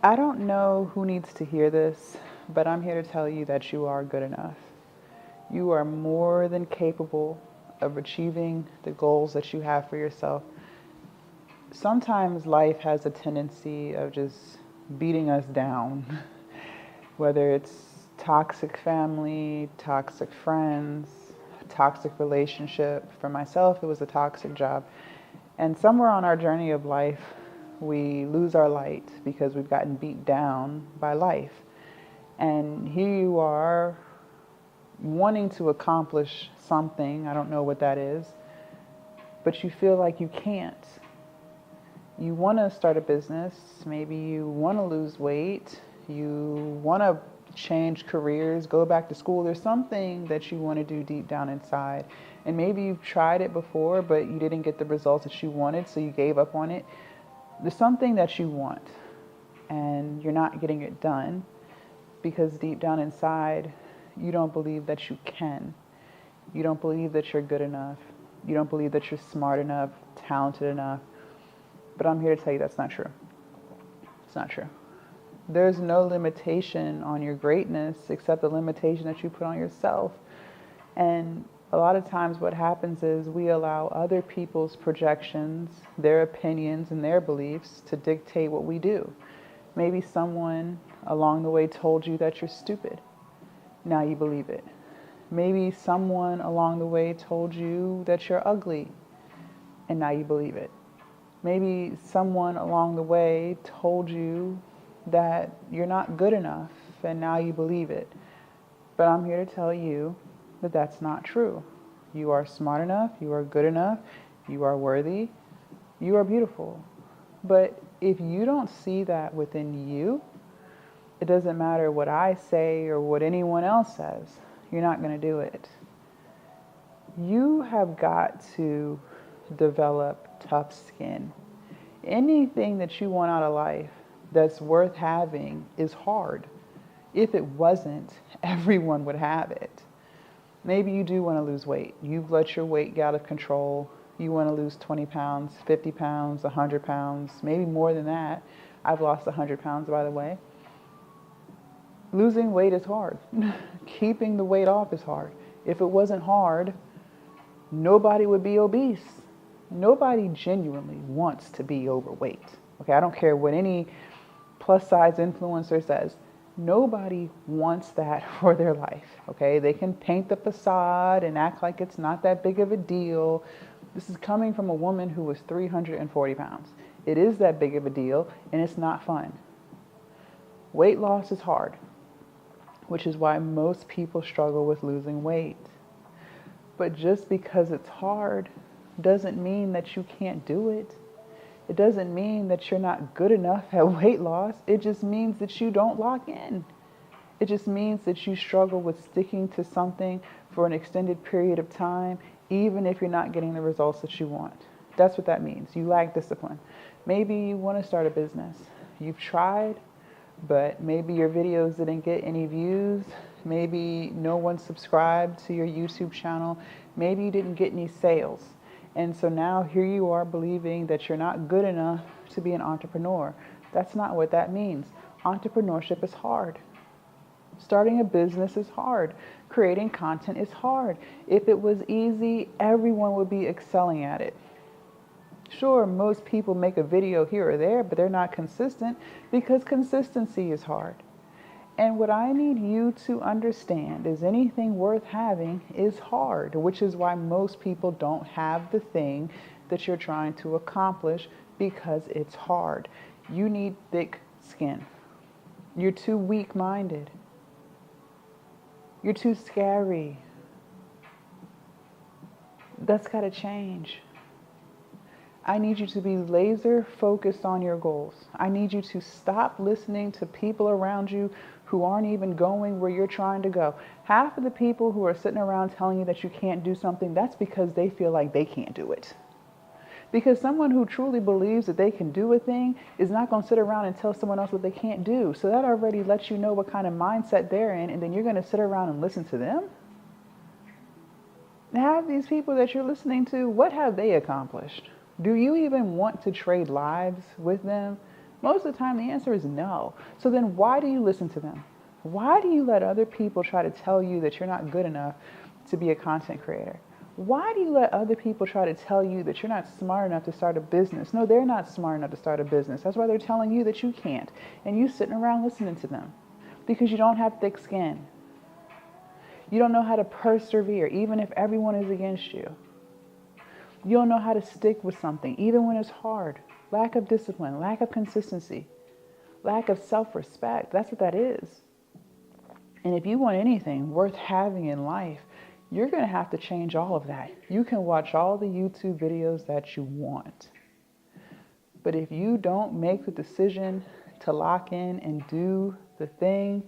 I don't know who needs to hear this, but I'm here to tell you that you are good enough. You are more than capable of achieving the goals that you have for yourself. Sometimes life has a tendency of just beating us down, whether it's toxic family, toxic friends, toxic relationship. For myself, it was a toxic job. And somewhere on our journey of life, we lose our light because we've gotten beat down by life. And here you are wanting to accomplish something, I don't know what that is, but you feel like you can't. You want to start a business, maybe you want to lose weight, you want to change careers, go back to school. There's something that you want to do deep down inside. And maybe you've tried it before, but you didn't get the results that you wanted, so you gave up on it. There's something that you want, and you're not getting it done because deep down inside, you don't believe that you can. You don't believe that you're good enough. You don't believe that you're smart enough, talented enough. But I'm here to tell you that's not true. It's not true. There's no limitation on your greatness except the limitation that you put on yourself. And a lot of times what happens is we allow other people's projections, their opinions, and their beliefs to dictate what we do. Maybe someone along the way told you that you're stupid. Now you believe it. Maybe someone along the way told you that you're ugly, and now you believe it. Maybe someone along the way told you that you're not good enough, and now you believe it. But I'm here to tell you that that's not true. You are smart enough, you are good enough, you are worthy, you are beautiful. But if you don't see that within you, it doesn't matter what I say or what anyone else says, you're not going to do it. You have got to develop tough skin. Anything that you want out of life that's worth having is hard. If it wasn't, everyone would have it. Maybe you do want to lose weight. You've let your weight get out of control. You want to lose 20 pounds, 50 pounds, 100 pounds, maybe more than that. I've lost 100 pounds, by the way. Losing weight is hard. Keeping the weight off is hard. If it wasn't hard, nobody would be obese. Nobody genuinely wants to be overweight. Okay, I don't care what any plus size influencer says. Nobody wants that for their life. Okay, they can paint the facade and act like it's not that big of a deal. This is coming from a woman who was 340 pounds. It is that big of a deal, and it's not fun. Weight loss is hard, which is why most people struggle with losing weight. But just because it's hard doesn't mean that you can't do it. It doesn't mean that you're not good enough at weight loss. It just means that you don't lock in. It just means that you struggle with sticking to something for an extended period of time, even if you're not getting the results that you want. That's what that means. You lack discipline. Maybe you want to start a business. You've tried, but maybe your videos didn't get any views. Maybe no one subscribed to your YouTube channel. Maybe you didn't get any sales. And so now here you are believing that you're not good enough to be an entrepreneur. That's not what that means. Entrepreneurship is hard. Starting a business is hard. Creating content is hard. If it was easy, everyone would be excelling at it. Sure, most people make a video here or there, but they're not consistent because consistency is hard. And what I need you to understand is anything worth having is hard, which is why most people don't have the thing that you're trying to accomplish because it's hard. You need thick skin. You're too weak-minded. You're too scary. That's got to change. I need you to be laser focused on your goals. I need you to stop listening to people around you who aren't even going where you're trying to go. Half of the people who are sitting around telling you that you can't do something, that's because they feel like they can't do it. Because someone who truly believes that they can do a thing is not going to sit around and tell someone else what they can't do. So that already lets you know what kind of mindset they're in, and then you're going to sit around and listen to them? Have these people that you're listening to, what have they accomplished? Do you even want to trade lives with them? Most of the time, the answer is no. So then why do you listen to them? Why do you let other people try to tell you that you're not good enough to be a content creator? Why do you let other people try to tell you that you're not smart enough to start a business? No, they're not smart enough to start a business. That's why they're telling you that you can't. And you sitting around listening to them because you don't have thick skin. You don't know how to persevere, even if everyone is against you. You don't know how to stick with something, even when it's hard. Lack of discipline, lack of consistency, lack of self-respect. That's what that is. And if you want anything worth having in life, you're going to have to change all of that. You can watch all the YouTube videos that you want. But if you don't make the decision to lock in and do the thing,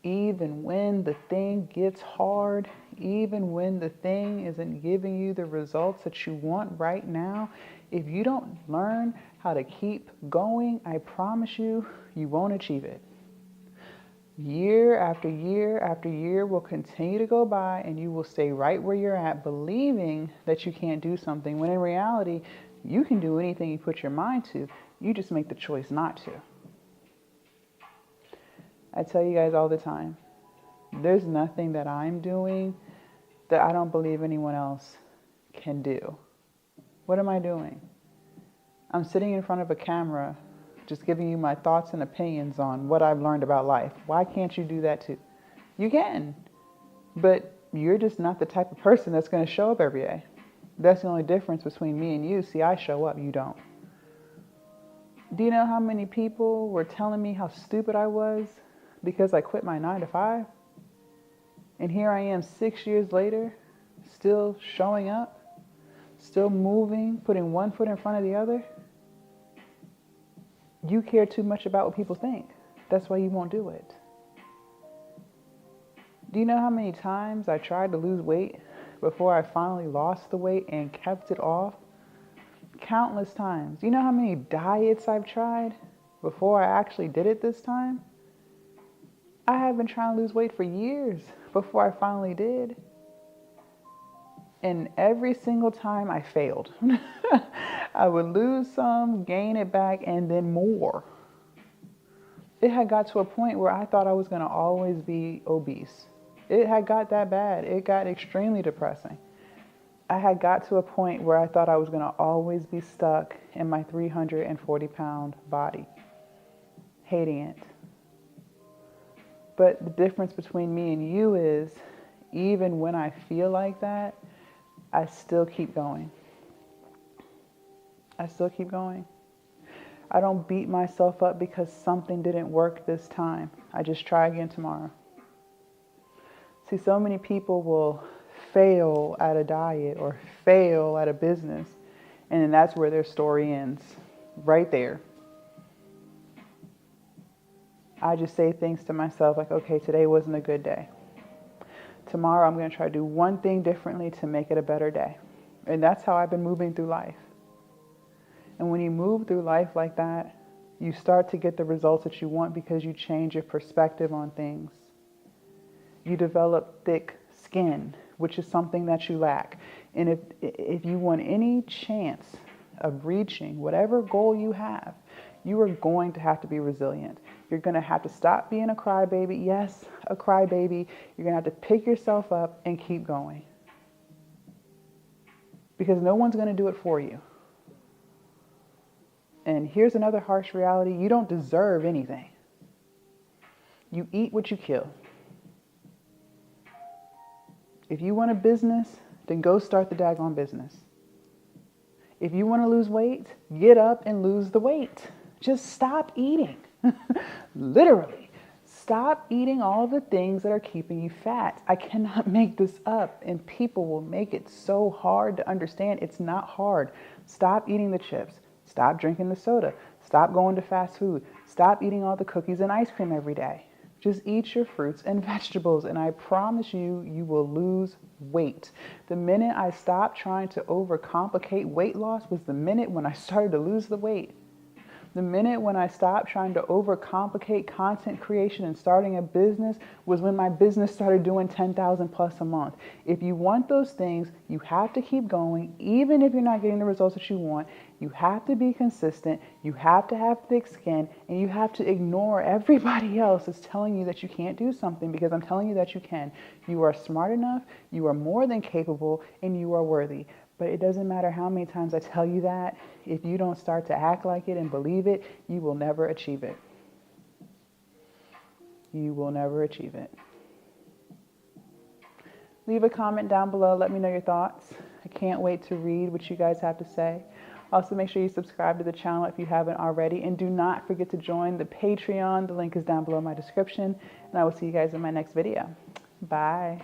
even when the thing gets hard, even when the thing isn't giving you the results that you want right now, if you don't learn how to keep going, I promise you, you won't achieve it. Year after year after year will continue to go by and you will stay right where you're at, believing that you can't do something, when in reality, you can do anything you put your mind to. You just make the choice not to. I tell you guys all the time, there's nothing that I'm doing that I don't believe anyone else can do. What am I doing? I'm sitting in front of a camera, just giving you my thoughts and opinions on what I've learned about life. Why can't you do that too? You can, but you're just not the type of person that's going to show up every day. That's the only difference between me and you. See, I show up, you don't. Do you know how many people were telling me how stupid I was because I quit my 9-to-5? And here I am 6 years later, still showing up, still moving, putting one foot in front of the other. You care too much about what people think. That's why you won't do it. Do you know how many times I tried to lose weight before I finally lost the weight and kept it off? Countless times. Do you know how many diets I've tried before I actually did it this time? I have been trying to lose weight for years before I finally did. And every single time I failed. I would lose some, gain it back, and then more. It had got to a point where I thought I was going to always be obese. It had got that bad. It got extremely depressing. I had got to a point where I thought I was going to always be stuck in my 340-pound body, hating it. But the difference between me and you is, even when I feel like that, I still keep going. I still keep going. I don't beat myself up because something didn't work this time. I just try again tomorrow. See, so many people will fail at a diet or fail at a business, and then that's where their story ends, right there. I just say things to myself like, okay, today wasn't a good day. Tomorrow I'm going to try to do one thing differently to make it a better day. And that's how I've been moving through life. And when you move through life like that, you start to get the results that you want because you change your perspective on things. You develop thick skin, which is something that you lack. And if you want any chance of reaching whatever goal you have, you are going to have to be resilient. You're going to have to stop being a crybaby. Yes, a crybaby. You're going to have to pick yourself up and keep going. Because no one's going to do it for you. And here's another harsh reality. You don't deserve anything. You eat what you kill. If you want a business, then go start the daggone business. If you want to lose weight, get up and lose the weight. Just stop eating. Literally. Stop eating all the things that are keeping you fat. I cannot make this up, and people will make it so hard to understand. It's not hard. Stop eating the chips. Stop drinking the soda. Stop going to fast food. Stop eating all the cookies and ice cream every day. Just eat your fruits and vegetables, and I promise you, you will lose weight. The minute I stopped trying to overcomplicate weight loss was the minute when I started to lose the weight. The minute when I stopped trying to overcomplicate content creation and starting a business was when my business started doing 10,000 plus a month. If you want those things, you have to keep going, even if you're not getting the results that you want. You have to be consistent, you have to have thick skin, and you have to ignore everybody else that's telling you that you can't do something, because I'm telling you that you can. You are smart enough, you are more than capable, and you are worthy. But it doesn't matter how many times I tell you that. If you don't start to act like it and believe it, you will never achieve it. You will never achieve it. Leave a comment down below. Let me know your thoughts. I can't wait to read what you guys have to say. Also, make sure you subscribe to the channel if you haven't already. And do not forget to join the Patreon. The link is down below in my description. And I will see you guys in my next video. Bye.